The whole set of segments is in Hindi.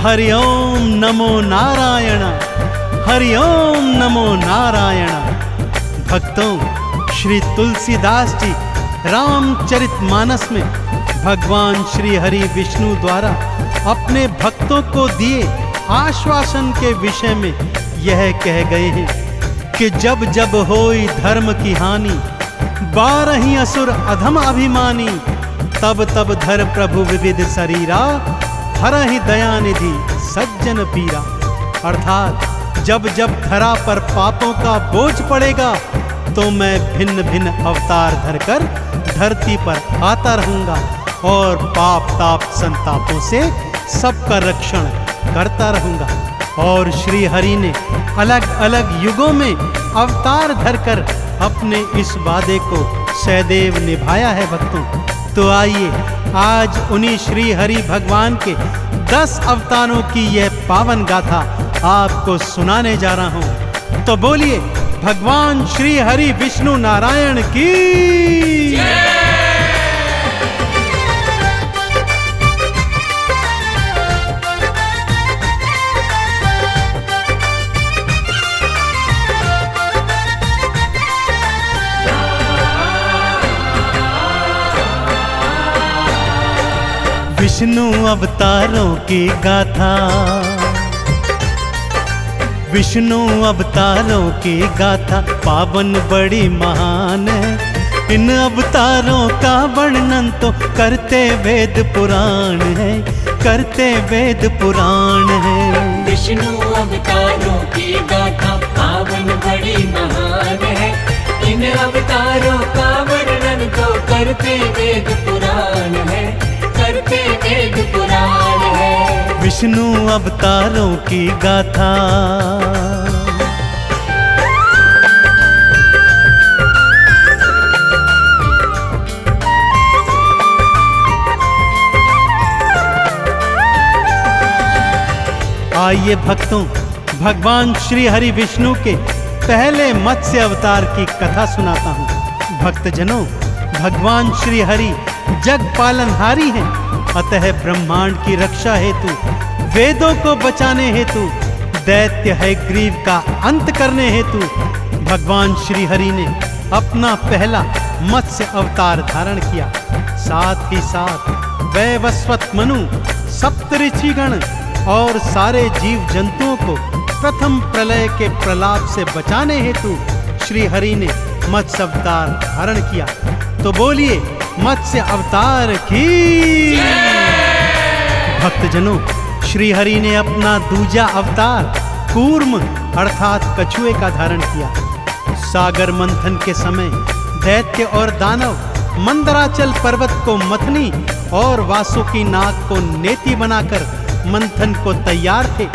हरि ओम नमो नारायण, हरि ओम नमो नारायण। भक्तों, श्री तुलसीदास जी रामचरितमानस में भगवान श्री हरि विष्णु द्वारा अपने भक्तों को दिए आश्वासन के विषय में यह कह गए हैं कि जब जब होई धर्म की हानि, बारही असुर अधम अभिमानी, तब तब धर प्रभु विविध शरीरा, हरहि दयानिधि सज्जन पीरा। अर्थात जब जब धरा पर पापों का बोझ पड़ेगा तो मैं भिन्न भिन्न अवतार धरकर धरती पर आता रहूंगा और पाप ताप संतापों से सबका रक्षण करता रहूंगा। और श्री हरि ने अलग अलग युगों में अवतार धरकर अपने इस वादे को सदैव निभाया है। भक्तों, तो आइए आज उन्हीं श्री हरि भगवान के 10 अवतारों की यह पावन गाथा आपको सुनाने जा रहा हूं। तो बोलिए भगवान श्री हरि विष्णु नारायण की। विष्णु अवतारों की गाथा, विष्णु अवतारों की गाथा पावन बड़ी महान है। इन अवतारों का वर्णन तो करते वेद पुराण है, करते वेद पुराण है। विष्णु अवतारों की गाथा पावन बड़ी महान है। इन अवतारों का वर्णन तो करते वेद पुराण है, करते वेद पुराण है। विष्णु अवतारों की गाथा। आइए भक्तों, भगवान श्री हरि विष्णु के पहले मत्स्य अवतार की कथा सुनाता हूँ। भक्तजनों, भगवान श्री हरि जग पालनहारी हैं, अतः ब्रह्मांड की रक्षा हेतु, वेदों को बचाने हेतु, दैत्य हयग्रीव का अंत करने हेतु भगवान श्री हरि ने अपना पहला मत्स्य अवतार धारण किया। साथ ही साथ वैवस्वत मनु, सप्तऋषिगण और सारे जीव जंतुओं को प्रथम प्रलय के प्रलाप से बचाने हेतु श्री हरि ने मत्स्य अवतार धारण किया। तो बोलिए मत्स्य अवतार की। भक्तजनों, श्री हरि ने अपना दूजा अवतार कूर्म अर्थात कछुए का धारण किया। सागर मंथन के समय दैत्य और दानव मंदराचल पर्वत को मथनी और वासुकी नाग को नेति बनाकर मंथन को तैयार थे।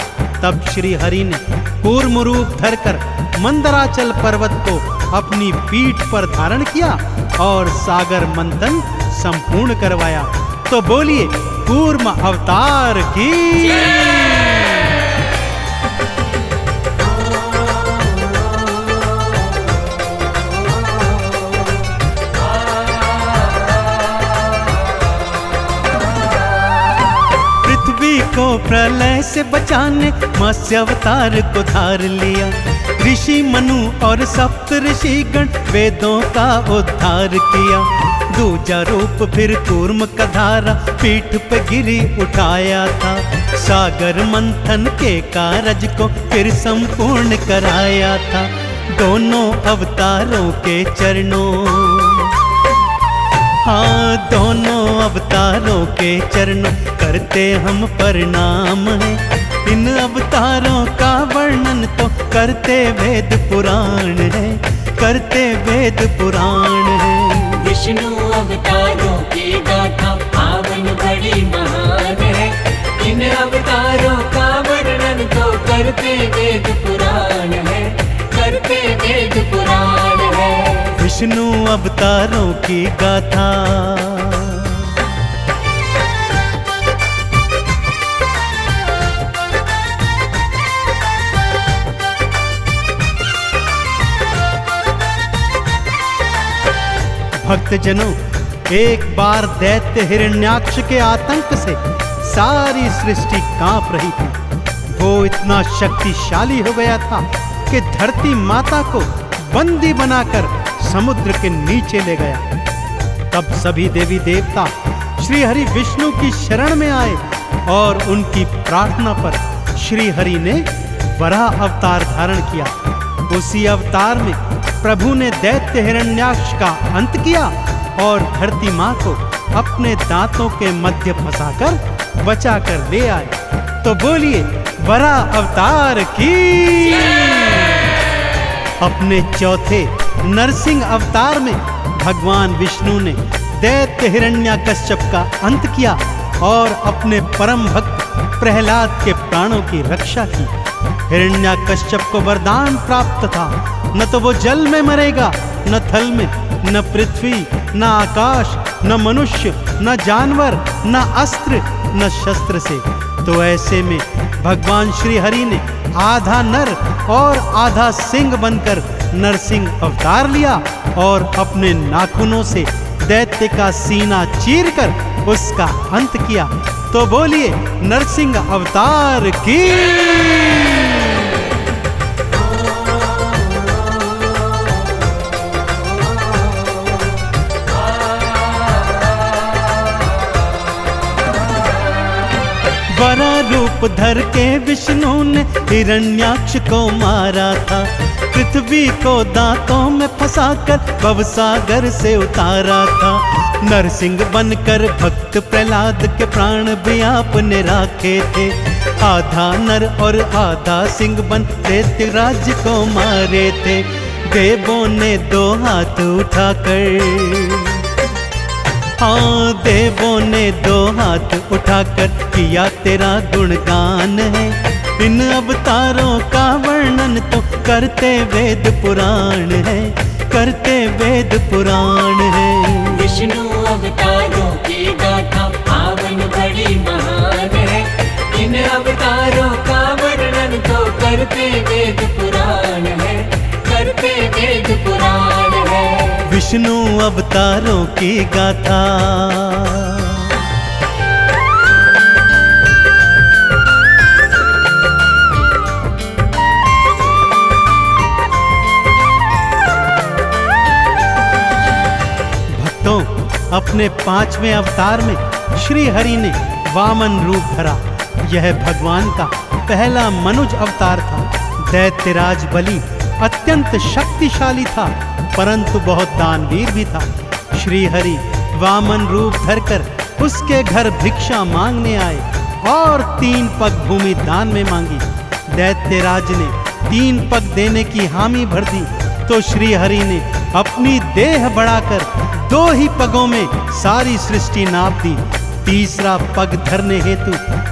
तब श्री हरि ने कूर्म रूप धरकर मंदराचल पर्वत को अपनी पीठ पर धारण किया और सागर मंथन संपूर्ण करवाया। तो बोलिए कूर्म अवतार की। पृथ्वी को प्रलय से बचाने मत्स्य अवतार को धार लिया। ऋषि मनु और सप्त ऋषिगण वेदों का उद्धार किया। दूजा रूप फिर कूर्म का धारा पीठ पे गिरी उठाया था। सागर मंथन के कारज को फिर संपूर्ण कराया था। दोनों अवतारों के चरणों, हाँ दोनों अवतारों के चरणों करते हम प्रणाम है। इन अवतारों का वर्णन तो करते वेद पुराण है, करते वेद पुराण है। विष्णु अवतारों की गाथा पावन बड़ी महान है। इन अवतारों का वर्णन तो करते वेद पुराण है, करते वेद पुराण है। विष्णु अवतारों की गाथा। भक्तजनों, एक बार दैत्य हिरण्याक्ष के आतंक से सारी सृष्टि कांप रही थी। वो इतना शक्तिशाली हो गया था कि धरती माता को बंदी बनाकर समुद्र के नीचे ले गया। तब सभी देवी देवता श्री हरि विष्णु की शरण में आए और उनकी प्रार्थना पर श्री हरि ने वराह अवतार धारण किया। उसी अवतार में प्रभु ने दैत्य हिरण्याक्ष का अंत किया और धरती माँ को अपने दांतों के मध्य फंसाकर बचाकर ले आए। तो बोलिए वराह अवतार की। अपने चौथे नरसिंह अवतार में भगवान विष्णु ने दैत्य हिरण्याकश्यप का अंत किया और अपने परम भक्त प्रहलाद के प्राणों की रक्षा की। हिरण्याकश्यप को वरदान प्राप्त था, न तो वो जल में मरेगा, न थल में, न पृथ्वी, न आकाश, न मनुष्य, न जानवर, न अस्त्र, न शस्त्र से। तो ऐसे में भगवान श्री हरि ने आधा नर और आधा सिंह बनकर नरसिंह अवतार लिया और अपने नाखूनों से दैत्य का सीना चीरकर उसका अंत किया। तो बोलिए नरसिंह अवतार की। वरा रूप धर के विष्णु ने हिरण्याक्ष को मारा था। पृथ्वी को दांतों में फंसाकर भवसागर से उतारा था। नरसिंह बनकर भक्त प्रहलाद के प्राण भी आपने राखे थे। आधा नर और आधा सिंह बन दैत्य राज्य को मारे थे। देवों ने दो हाथ उठाकर, हाँ देवों ने दो हाथ उठाकर किया तेरा गुणगान है। इन अवतारों का वर्णन तो करते वेद पुराण है, करते वेद पुराण है। विष्णु अवतारों की गाथा पावन बड़ी महान है। इन अवतारों का वर्णन तो करते वेद पुराण है, करते वेद पुराण है। विष्णु अवतारों की गाथा। भक्तों, अपने 5वें अवतार में श्री हरि ने वामन रूप धरा। यह भगवान का पहला मनुज अवतार था। दैत्यराज बलि अत्यंत शक्तिशाली था, परंतु बहुत दानवीर भी था। श्री हरि वामन रूप धरकर उसके घर भिक्षा मांगने आए और 3 पग भूमि दान में मांगी। दैत्यराज ने 3 पग देने की हामी भर दी तो श्री हरि ने अपनी देह बढ़ाकर 2 ही पगों में सारी सृष्टि नाप दी। तीसरा पग धरने हेतु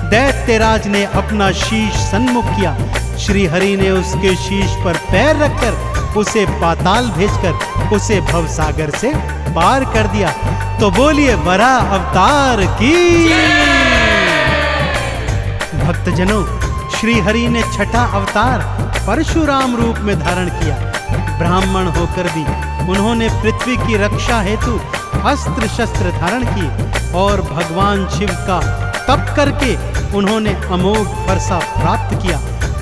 दैत्यराज ने अपना शीश सन्मुख किया। श्री हरि ने उसके शीश पर पैर रखकर उसे पाताल भेजकर उसे भवसागर से पार कर दिया। तो बोलिए वराह अवतार की। भक्तजनों, श्री हरि ने छठा अवतार परशुराम रूप में धारण किया। ब्राह्मण होकर भी उन्होंने पृथ्वी की रक्षा हेतु अस्त्र शस्त्र धारण किए और भगवान शिव का तप करके उन्होंने अमोघ फरसा प्राप्त किया।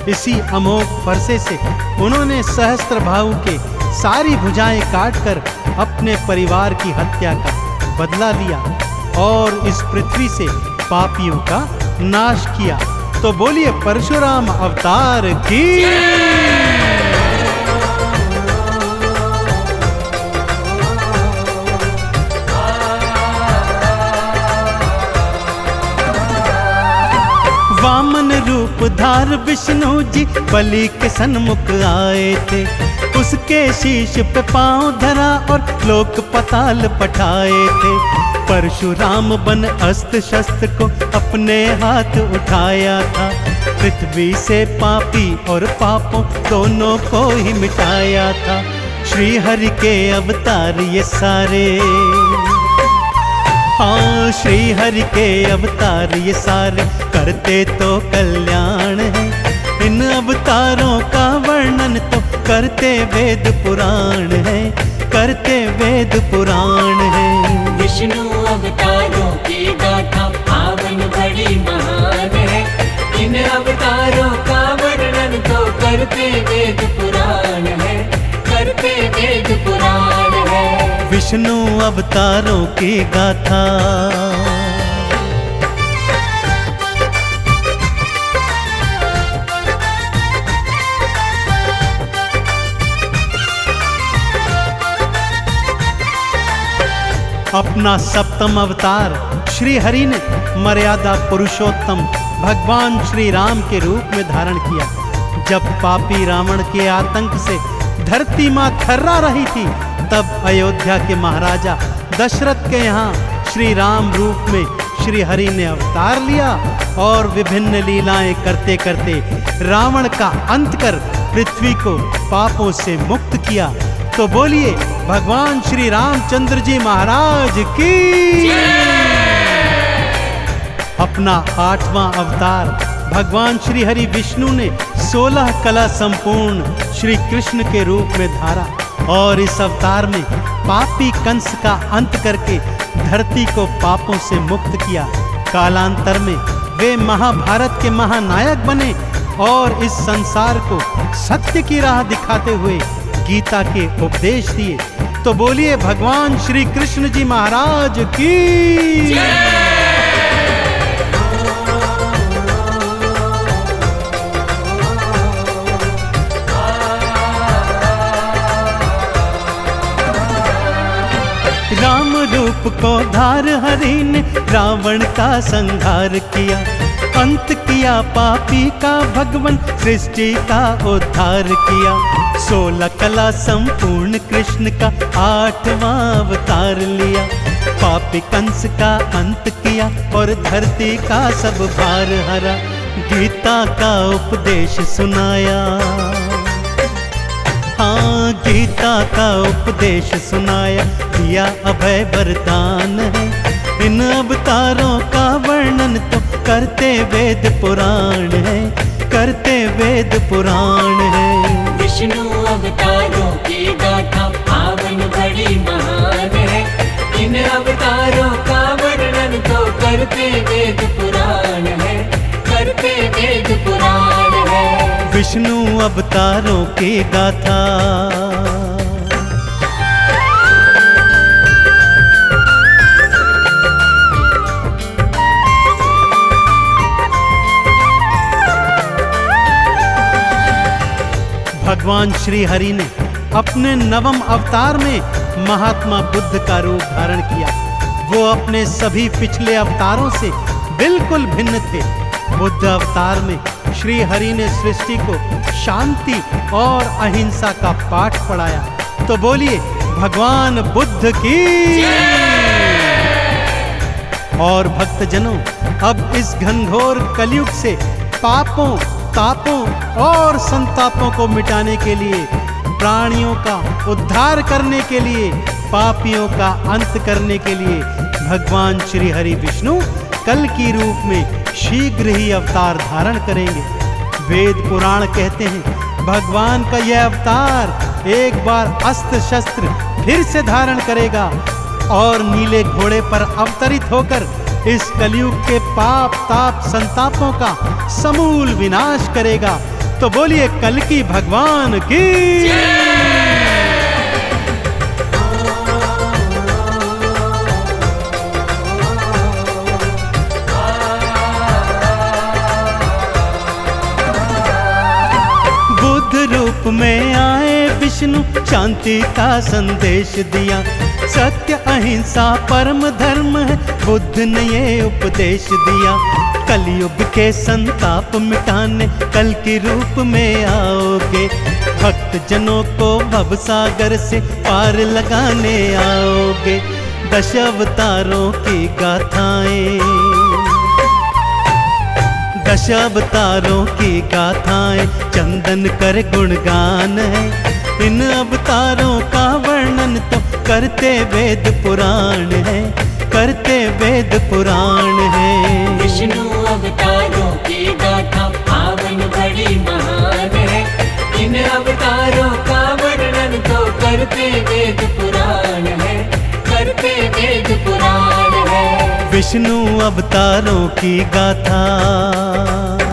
इसी अमोघ फरसे से उन्होंने सहस्त्रबाहु के सारी भुजाएं काटकर अपने परिवार की हत्या का बदला लिया और इस पृथ्वी से पापियों का नाश किया। तो बोलिए परशुराम अवतार की। वामन रूप धार विष्णु जी बलि के सन्मुख आए थे। उसके शीश पे पांव धरा और लोक पताल पठाए थे। परशुराम बन अस्त्र शस्त्र को अपने हाथ उठाया था। पृथ्वी से पापी और पापों दोनों को ही मिटाया था। श्री हरि के अवतार ये सारे, हाँ श्री हरि के अवतार ये सारे करते तो कल्याण है। इन अवतारों का वर्णन तो करते वेद पुराण है, करते वेद पुराण है। विष्णु अवतारों की गाथा पावन बड़ी बड़ी महान है। इन अवतारों का वर्णन तो करते वेद पुराण है, करते वेद पुराण है। विष्णु अवतारों की गाथा, अपना सप्तम अवतार श्री हरि ने मर्यादा पुरुषोत्तम भगवान श्री राम के रूप में धारण किया। जब पापी रावण के आतंक से धरती मां थर्रा रही थी, तब अयोध्या के महाराजा दशरथ के यहाँ श्री राम रूप में श्री हरि ने अवतार लिया और विभिन्न लीलाएं करते करते रावण का अंत कर पृथ्वी को पापों से मुक्त किया। तो बोलिए भगवान श्री रामचंद्र जी महाराज की। अपना 8वां अवतार भगवान श्री हरि विष्णु ने 16 कला संपूर्ण श्री कृष्ण के रूप में धारा और इस अवतार में पापी कंस का अंत करके धरती को पापों से मुक्त किया। कालांतर में वे महाभारत के महानायक बने और इस संसार को सत्य की राह दिखाते हुए गीता के उपदेश दिए। तो बोलिए भगवान श्री कृष्ण जी महाराज की। राम रूप को धार हरि ने रावण का संहार किया, अंत किया पापी का भगवान सृष्टि का उद्धार किया। 16 कला संपूर्ण कृष्ण का 8वां अवतार लिया, पापी कंस का अंत किया और धरती का सब भार हरा। गीता का उपदेश सुनाया, हाँ गीता का उपदेश सुनाया, दिया अभय वरदान है। इन अवतारों का वर्णन तो करते वेद पुराण है, करते वेद पुराण है। विष्णु अवतारों की गाथा पावन बड़ी महान है। इन अवतारों का वर्णन तो करते वेद पुराण है, करते वेद पुराण है। विष्णु अवतारों की गाथा, भगवान श्री हरि ने अपने 9वें अवतार में महात्मा बुद्ध का रूप धारण किया। वो अपने सभी पिछले अवतारों से बिल्कुल भिन्न थे। बुद्ध अवतार में श्री हरि ने सृष्टि को शांति और अहिंसा का पाठ पढ़ाया। तो बोलिए भगवान बुद्ध की। और भक्तजनों, अब इस घनघोर कलयुग से पापों, तापों और संतापों को मिटाने के लिए, प्राणियों का उद्धार करने के लिए, पापियों का अंत करने के लिए भगवान श्री हरि विष्णु कल की रूप में शीघ्र ही अवतार धारण करेंगे। वेद पुराण कहते हैं भगवान का यह अवतार एक बार अस्त्र शस्त्र फिर से धारण करेगा और नीले घोड़े पर अवतरित होकर इस कलयुग के पाप ताप संतापों का समूल विनाश करेगा। तो बोलिए कल की भगवान की। बुद्ध रूप में आए विष्णु शांति का संदेश दिया। सत्य अहिंसा परम धर्म है, बुद्ध ने ये उपदेश दिया। कलयुग के संताप मिटाने कल के रूप में आओगे, भक्त जनों को भव सागर से पार लगाने आओगे। 10 अवतारों की गाथाएं, 10 अवतारों की गाथाएं चंदन कर गुणगान है। इन अवतारों का वर्णन तो करते वेद पुराण है, करते वेद पुराण है। विष्णु अवतारों की गाथा पावन बड़ी महान है। इन अवतारों का वर्णन तो करते वेद पुराण है, करते वेद पुराण है। विष्णु अवतारों की गाथा।